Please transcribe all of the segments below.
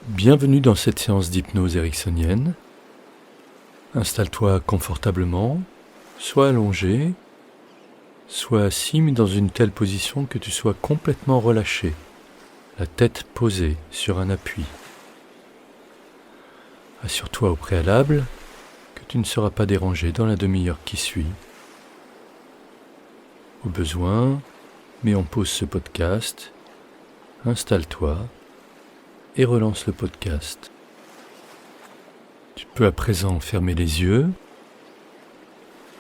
Bienvenue dans cette séance d'hypnose ericksonienne. Installe-toi confortablement, soit allongé, soit assis mais dans une telle position que tu sois complètement relâché, la tête posée sur un appui. Assure-toi au préalable que tu ne seras pas dérangé dans la demi-heure qui suit. Au besoin, mets en pause ce podcast, installe-toi et relance le podcast. Tu peux à présent fermer les yeux.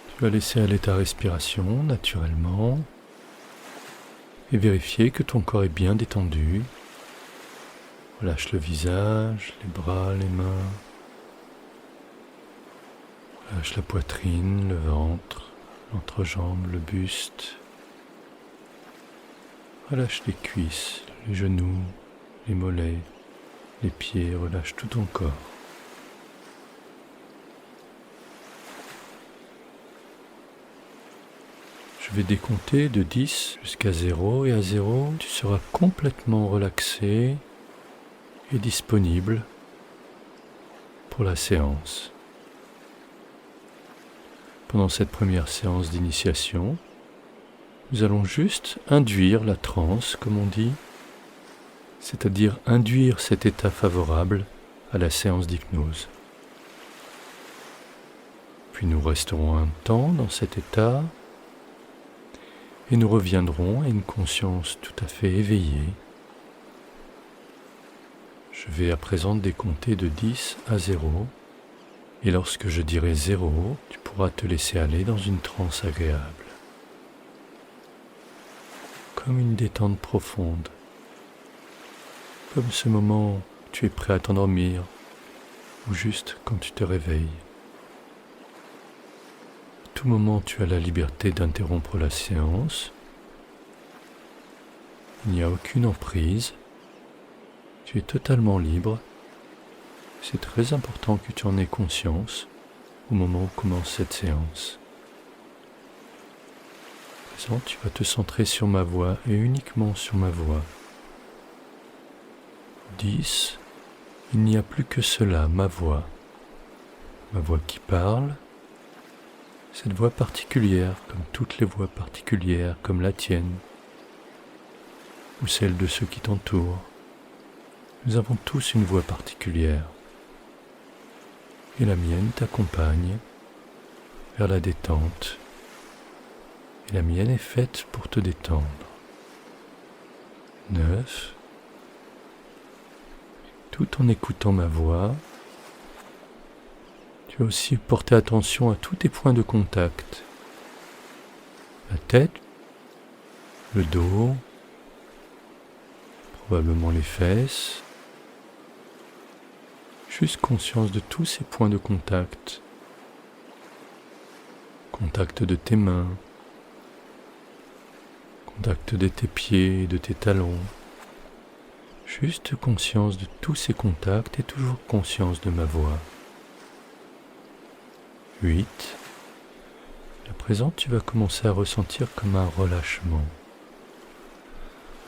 Tu vas laisser aller ta respiration naturellement et vérifier que ton corps est bien détendu. Relâche le visage, les bras, les mains. Relâche la poitrine, le ventre, l'entrejambe, le buste. Relâche les cuisses, les genoux, les mollets, les pieds. Relâche tout ton corps. Je vais décompter de 10 jusqu'à 0 et à 0, tu seras complètement relaxé et disponible pour la séance. Pendant cette première séance d'initiation, nous allons juste induire la transe, comme on dit, c'est-à-dire induire cet état favorable à la séance d'hypnose. Puis nous resterons un temps dans cet état et nous reviendrons à une conscience tout à fait éveillée. Je vais à présent décompter de 10 à 0, et lorsque je dirai 0, tu pourras te laisser aller dans une transe agréable, comme une détente profonde, comme ce moment où tu es prêt à t'endormir, ou juste quand tu te réveilles. À tout moment, tu as la liberté d'interrompre la séance. Il n'y a aucune emprise. Tu es totalement libre. C'est très important que tu en aies conscience au moment où commence cette séance. À présent, tu vas te centrer sur ma voix et uniquement sur ma voix. 10. Il n'y a plus que cela, ma voix. Ma voix qui parle. Cette voix particulière, comme toutes les voix particulières, comme la tienne, ou celle de ceux qui t'entourent. Nous avons tous une voix particulière. Et la mienne t'accompagne vers la détente. Et la mienne est faite pour te détendre. 9. Tout en écoutant ma voix, tu vas aussi porter attention à tous tes points de contact. La tête, le dos, probablement les fesses. Juste conscience de tous ces points de contact. Contact de tes mains, contact de tes pieds et de tes talons. Juste conscience de tous ces contacts et toujours conscience de ma voix. 8. À présent, tu vas commencer à ressentir comme un relâchement.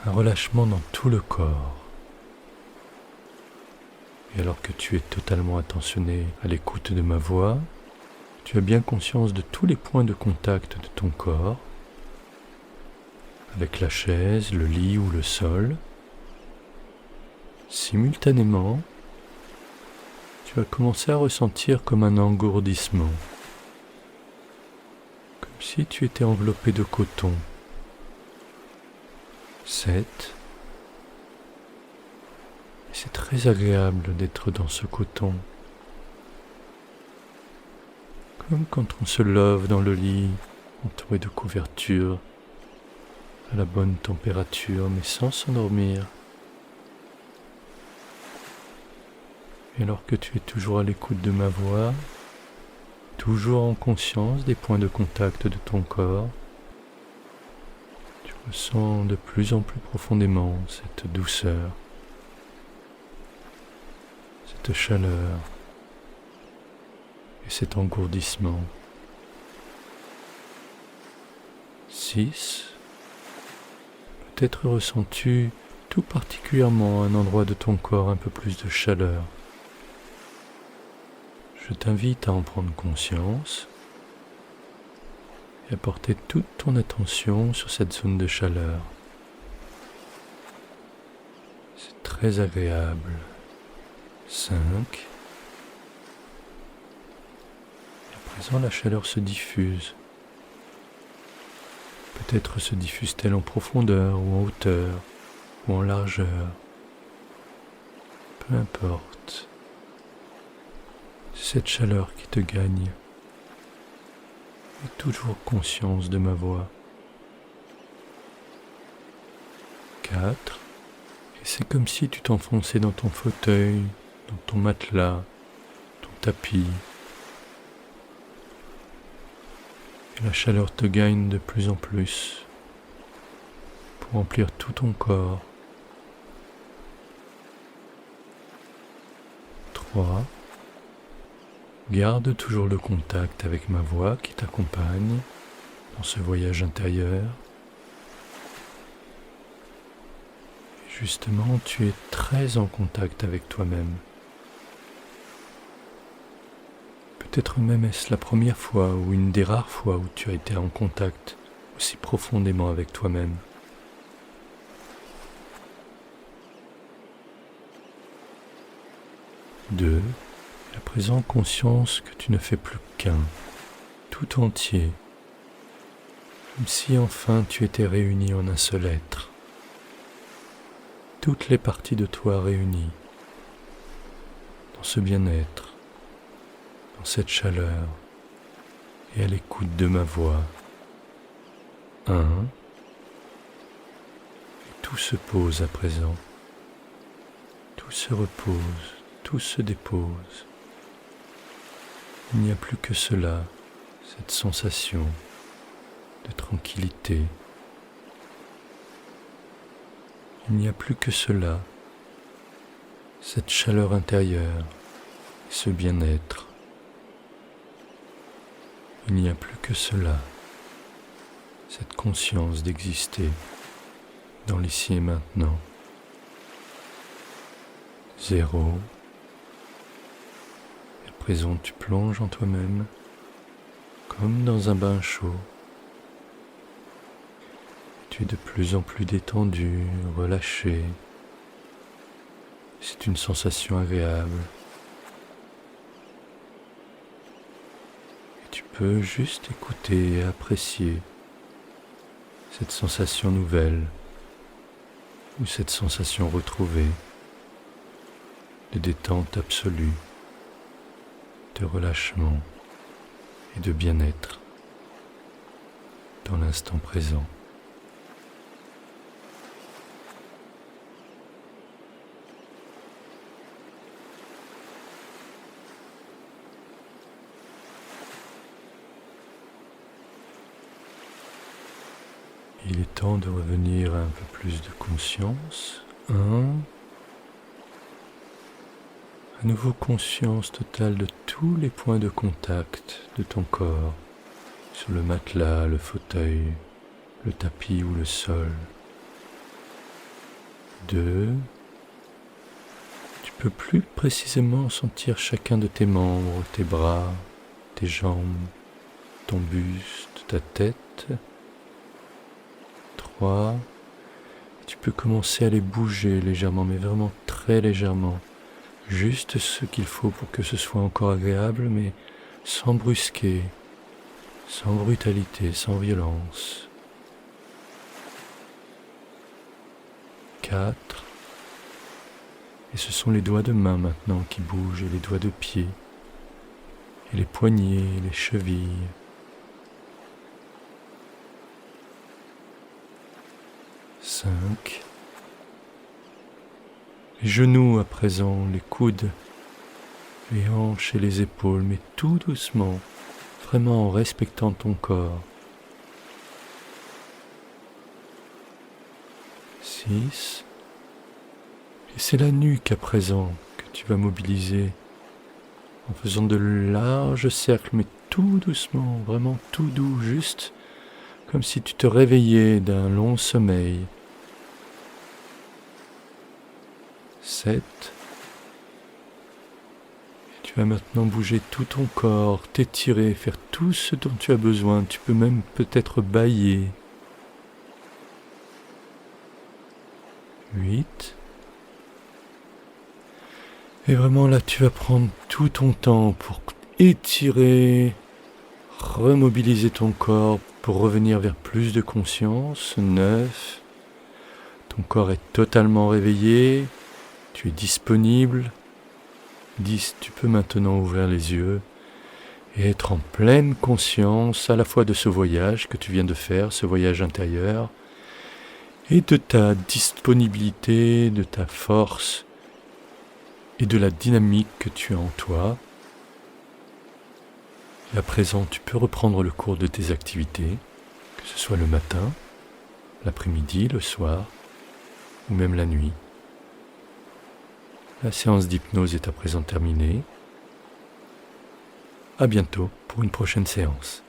Un relâchement dans tout le corps. Et alors que tu es totalement attentionné à l'écoute de ma voix, tu as bien conscience de tous les points de contact de ton corps, avec la chaise, le lit ou le sol. Simultanément, tu vas commencer à ressentir comme un engourdissement, comme si tu étais enveloppé de coton. 7. C'est très agréable d'être dans ce coton, comme quand on se love dans le lit, entouré de couvertures, à la bonne température, mais sans s'endormir. Et alors que tu es toujours à l'écoute de ma voix, toujours en conscience des points de contact de ton corps, tu ressens de plus en plus profondément cette douceur, cette chaleur et cet engourdissement. 6. Peut-être ressens-tu tout particulièrement à un endroit de ton corps un peu plus de chaleur. Je t'invite à en prendre conscience et à porter toute ton attention sur cette zone de chaleur. C'est très agréable. 5. À présent, la chaleur se diffuse. Peut-être se diffuse-t-elle en profondeur ou en hauteur ou en largeur. Peu importe. C'est cette chaleur qui te gagne. Aie toujours conscience de ma voix. 4. Et c'est comme si tu t'enfonçais dans ton fauteuil, dans ton matelas, ton tapis. Et la chaleur te gagne de plus en plus pour remplir tout ton corps. 3. Garde toujours le contact avec ma voix qui t'accompagne dans ce voyage intérieur. Et justement, tu es très en contact avec toi-même. Peut-être même est-ce la première fois ou une des rares fois où tu as été en contact aussi profondément avec toi-même. 2. À présent, conscience que tu ne fais plus qu'un, tout entier, comme si enfin tu étais réuni en un seul être. Toutes les parties de toi réunies, dans ce bien-être, dans cette chaleur, et à l'écoute de ma voix. 1. Et tout se pose à présent, tout se repose, tout se dépose. Il n'y a plus que cela, cette sensation de tranquillité. Il n'y a plus que cela, cette chaleur intérieure, et ce bien-être. Il n'y a plus que cela, cette conscience d'exister dans l'ici et maintenant. 0. À présent, tu plonges en toi-même, comme dans un bain chaud. Tu es de plus en plus détendu, relâché. C'est une sensation agréable. Et tu peux juste écouter et apprécier cette sensation nouvelle ou cette sensation retrouvée de détente absolue, de relâchement et de bien-être dans l'instant présent. Il est temps de revenir à un peu plus de conscience. 1. À nouveau conscience totale de tous les points de contact de ton corps, sur le matelas, le fauteuil, le tapis ou le sol. 2. Tu peux plus précisément sentir chacun de tes membres, tes bras, tes jambes, ton buste, ta tête. 3. Tu peux commencer à les bouger légèrement, mais vraiment très légèrement. Juste ce qu'il faut pour que ce soit encore agréable, mais sans brusquer, sans brutalité, sans violence. 4. Et ce sont les doigts de main maintenant qui bougent, et les doigts de pied, et les poignets, les chevilles. 5. Les genoux à présent, les coudes, les hanches et les épaules, mais tout doucement, vraiment en respectant ton corps. 6. Et c'est la nuque à présent que tu vas mobiliser en faisant de larges cercles, mais tout doucement, vraiment tout doux, juste comme si tu te réveillais d'un long sommeil. 7. Tu vas maintenant bouger tout ton corps, t'étirer, faire tout ce dont tu as besoin. Tu peux même peut-être bâiller. 8. Et vraiment là, tu vas prendre tout ton temps pour étirer, remobiliser ton corps pour revenir vers plus de conscience. 9. Ton corps est totalement réveillé. Tu es disponible. 10. Tu peux maintenant ouvrir les yeux et être en pleine conscience à la fois de ce voyage que tu viens de faire, ce voyage intérieur, et de ta disponibilité, de ta force et de la dynamique que tu as en toi. Et à présent, tu peux reprendre le cours de tes activités, que ce soit le matin, l'après-midi, le soir, ou même la nuit. La séance d'hypnose est à présent terminée. À bientôt pour une prochaine séance.